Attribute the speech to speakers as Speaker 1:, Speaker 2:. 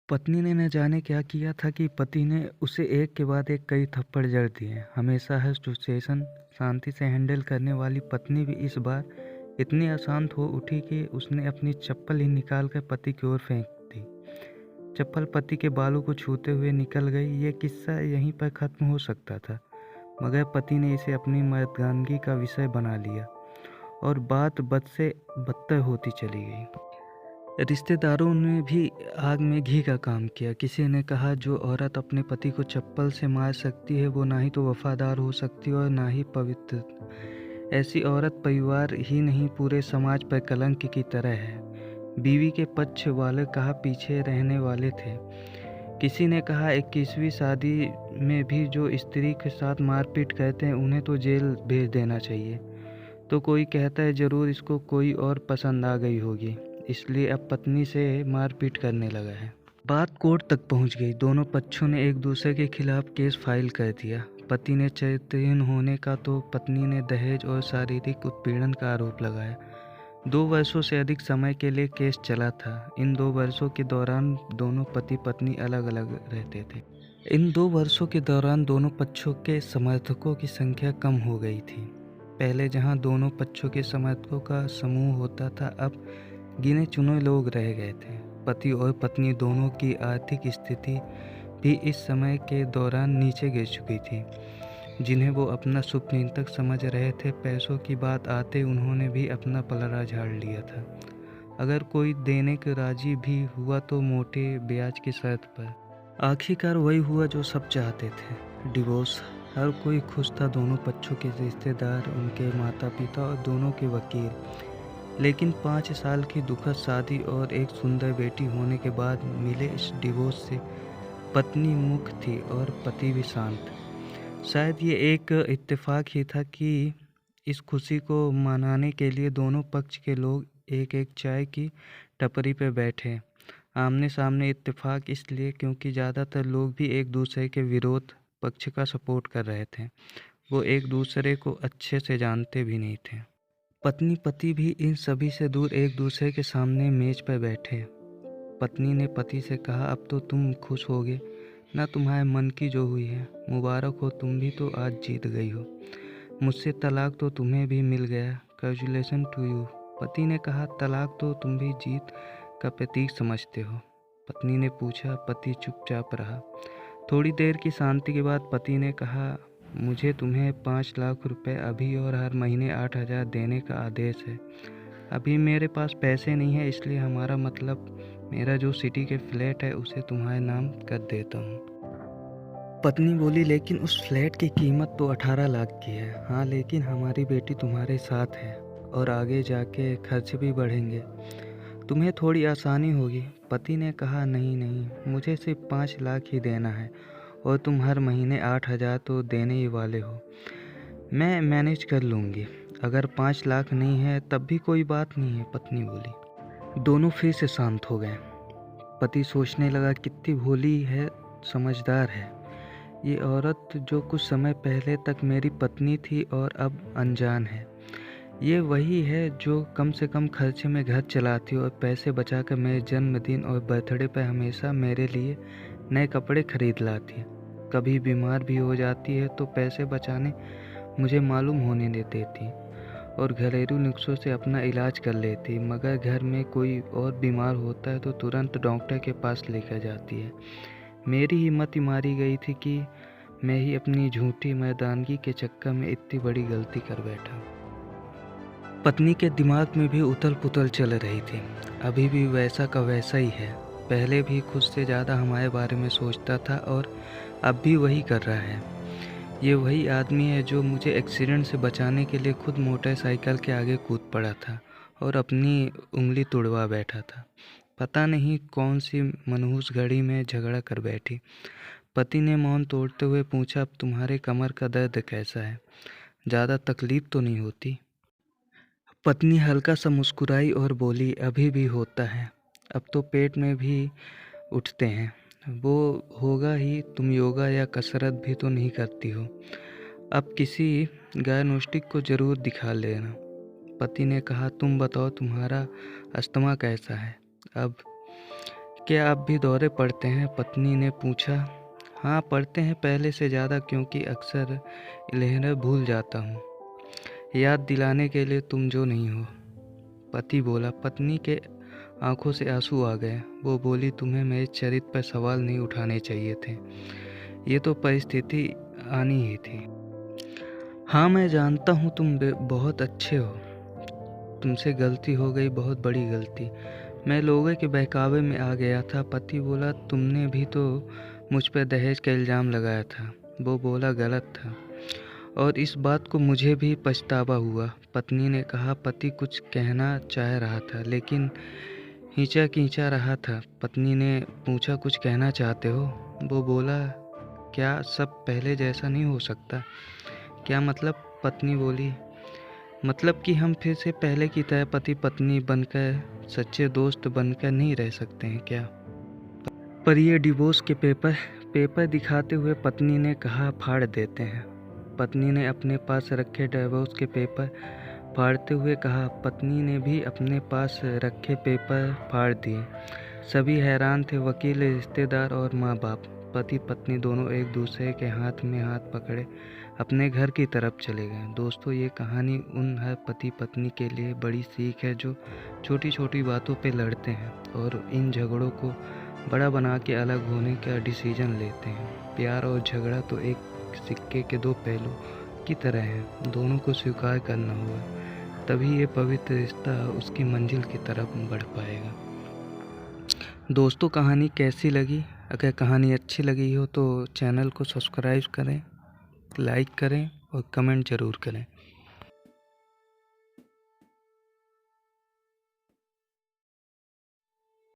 Speaker 1: पत्नी ने न जाने क्या किया था कि पति ने उसे एक के बाद एक कई थप्पड़ जड़ दिए। हमेशा हर सिचुएशन शांति से हैंडल करने वाली पत्नी भी इस बार इतनी अशांत हो उठी कि उसने अपनी चप्पल ही निकाल कर पति की ओर फेंक दी। चप्पल पति के बालों को छूते हुए निकल गई। ये किस्सा यहीं पर खत्म हो सकता था, मगर पति ने इसे अपनी मर्दानगी का विषय बना लिया और बात बद से बदतर होती चली गई। रिश्तेदारों ने भी आग में घी का काम किया। किसी ने कहा, जो औरत अपने पति को चप्पल से मार सकती है वो ना ही तो वफादार हो सकती और ना ही पवित्र। ऐसी औरत परिवार ही नहीं पूरे समाज पर कलंक की तरह है। बीवी के पक्ष वाले कहा पीछे रहने वाले थे। किसी ने कहा 21वीं शादी में भी जो स्त्री के साथ मारपीट करते हैं उन्हें तो जेल भेज देना चाहिए। तो कोई कहता है जरूर इसको कोई और पसंद आ गई होगी, इसलिए अब पत्नी से मारपीट करने लगा है। बात कोर्ट तक पहुंच गई। दोनों पक्षों ने एक दूसरे के खिलाफ केस फाइल कर दिया। पति ने चरित्रहीन होने का तो पत्नी ने दहेज और शारीरिक उत्पीड़न का आरोप लगाया। 2 वर्षों से अधिक समय के लिए केस चला था। इन 2 वर्षों के दौरान दोनों पति पत्नी अलग अलग रहते थे। इन 2 वर्षों के दौरान दोनों पक्षों के समर्थकों की संख्या कम हो गई थी। पहले जहां दोनों पक्षों के समर्थकों का समूह होता था, अब गिने चुने लोग रह गए थे। पति और पत्नी दोनों की आर्थिक स्थिति भी इस समय के दौरान नीचे गिर चुकी थी। जिन्हें वो अपना शुभचिंतक समझ रहे थे, पैसों की बात आते उन्होंने भी अपना पलड़ा झाड़ लिया था। अगर कोई देने को राजी भी हुआ तो मोटे ब्याज की शर्त पर। आखिरकार वही हुआ जो सब चाहते थे, डिवोर्स। हर कोई खुश था, दोनों पक्षों के रिश्तेदार, उनके माता पिता और दोनों के वकील। लेकिन 5 साल की दुखद शादी और एक सुंदर बेटी होने के बाद मिले इस डिवोर्स से पत्नी मुख थी और पति भी शांत। शायद ये एक इत्तेफाक ही था कि इस खुशी को मनाने के लिए दोनों पक्ष के लोग एक एक चाय की टपरी पर बैठे आमने सामने। इत्तेफाक इसलिए क्योंकि ज़्यादातर लोग भी एक दूसरे के विरोध पक्ष का सपोर्ट कर रहे थे। वो एक दूसरे को अच्छे से जानते भी नहीं थे। पत्नी पति भी इन सभी से दूर एक दूसरे के सामने मेज पर बैठे। पत्नी ने पति से कहा, अब तो तुम खुश होगे ना, तुम्हारे मन की जो हुई है। मुबारक हो, तुम भी तो आज जीत गई हो। मुझसे तलाक तो तुम्हें भी मिल गया, कंग्रेचुलेशन टू यू। पति ने कहा, तलाक तो तुम भी जीत का प्रतीक समझते हो। पत्नी ने पूछा। पति चुपचाप रहा। थोड़ी देर की शांति के बाद पति ने कहा, मुझे तुम्हें 5 लाख रुपए अभी और हर महीने 8,000 देने का आदेश है। अभी मेरे पास पैसे नहीं है, इसलिए हमारा मतलब मेरा जो सिटी के फ्लैट है उसे तुम्हारे नाम कर देता हूँ। पत्नी बोली, लेकिन उस फ्लैट की कीमत तो 18 लाख की है। हाँ, लेकिन हमारी बेटी तुम्हारे साथ है और आगे जाके खर्च भी बढ़ेंगे, तुम्हें थोड़ी आसानी होगी। पति ने कहा, नहीं नहीं, मुझे सिर्फ 5 लाख ही देना है और तुम हर महीने 8,000 तो देने ही वाले हो। मैं मैनेज कर लूँगी। अगर 5 लाख नहीं है तब भी कोई बात नहीं है, पत्नी बोली। दोनों फिर से शांत हो गए। पति सोचने लगा, कितनी भोली है, समझदार है ये औरत, जो कुछ समय पहले तक मेरी पत्नी थी और अब अनजान है। ये वही है जो कम से कम खर्चे में घर चलाती और पैसे बचाकर मेरे जन्मदिन और बर्थडे पर हमेशा मेरे लिए नए कपड़े खरीद लाती है। कभी बीमार भी हो जाती है तो पैसे बचाने मुझे मालूम होने नहीं देती और घरेलू नुस्खों से अपना इलाज कर लेती। मगर घर में कोई और बीमार होता है तो तुरंत डॉक्टर के पास लेकर जाती है। मेरी हिम्मत ही मारी गई थी कि मैं ही अपनी झूठी मर्दानगी के चक्कर में इतनी बड़ी गलती कर बैठा। पत्नी के दिमाग में भी उथल पुथल चल रही थी। अभी भी वैसा का वैसा ही है। पहले भी खुद से ज़्यादा हमारे बारे में सोचता था और अब भी वही कर रहा है। ये वही आदमी है जो मुझे एक्सीडेंट से बचाने के लिए खुद मोटरसाइकिल के आगे कूद पड़ा था और अपनी उंगली तुड़वा बैठा था। पता नहीं कौन सी मनहूस घड़ी में झगड़ा कर बैठी। पति ने मौन तोड़ते हुए पूछा, अब तुम्हारे कमर का दर्द कैसा है? ज़्यादा तकलीफ तो नहीं होती? पत्नी हल्का सा मुस्कुराई और बोली, अभी भी होता है, अब तो पेट में भी उठते हैं। वो होगा ही, तुम योगा या कसरत भी तो नहीं करती हो। अब किसी गायनोस्टिक को ज़रूर दिखा लेना। पति ने कहा, तुम बताओ, तुम्हारा अस्थमा कैसा है? अब क्या आप भी दौरे पढ़ते हैं? पत्नी ने पूछा। हाँ, पढ़ते हैं, पहले से ज़्यादा, क्योंकि अक्सर इन्हें भूल जाता हूँ, याद दिलाने के लिए तुम जो नहीं हो। पति बोला। पत्नी के आंखों से आंसू आ गए। वो बोली, तुम्हें मेरे चरित्र पर सवाल नहीं उठाने चाहिए थे, ये तो परिस्थिति आनी ही थी। हाँ, मैं जानता हूँ तुम बहुत अच्छे हो, तुमसे गलती हो गई, बहुत बड़ी गलती। मैं लोगों के बहकावे में आ गया था। पति बोला, तुमने भी तो मुझ पर दहेज का इल्ज़ाम लगाया था। वो बोला, गलत था, और इस बात को मुझे भी पछतावा हुआ। पत्नी ने कहा। पति कुछ कहना चाह रहा था, लेकिन हिचा खींचा रहा था। पत्नी ने पूछा, कुछ कहना चाहते हो? वो बोला, क्या सब पहले जैसा नहीं हो सकता? क्या मतलब? पत्नी बोली, मतलब कि हम फिर से पहले की तरह पति पत्नी बनकर, सच्चे दोस्त बनकर नहीं रह सकते हैं क्या? पर ये डिवोर्स के पेपर दिखाते हुए पत्नी ने कहा, फाड़ देते हैं। पत्नी ने अपने पास रखे डिवोर्स के पेपर फाड़ते हुए कहा। पत्नी ने भी अपने पास रखे पेपर फाड़ दिए। सभी हैरान थे, वकील, रिश्तेदार और माँ बाप। पति पत्नी दोनों एक दूसरे के हाथ में हाथ पकड़े अपने घर की तरफ चले गए। दोस्तों, ये कहानी उन हर पति पत्नी के लिए बड़ी सीख है जो छोटी छोटी बातों पे लड़ते हैं और इन झगड़ों को बड़ा बना के अलग होने का डिसीजन लेते हैं। प्यार और झगड़ा तो एक सिक्के के दो पहलू की तरह हैं, दोनों को स्वीकार करना होगा, तभी ये पवित्र रिश्ता उसकी मंजिल की तरफ बढ़ पाएगा। दोस्तों, कहानी कैसी लगी? अगर कहानी अच्छी लगी हो तो चैनल को सब्सक्राइब करें, लाइक करें और कमेंट ज़रूर करें।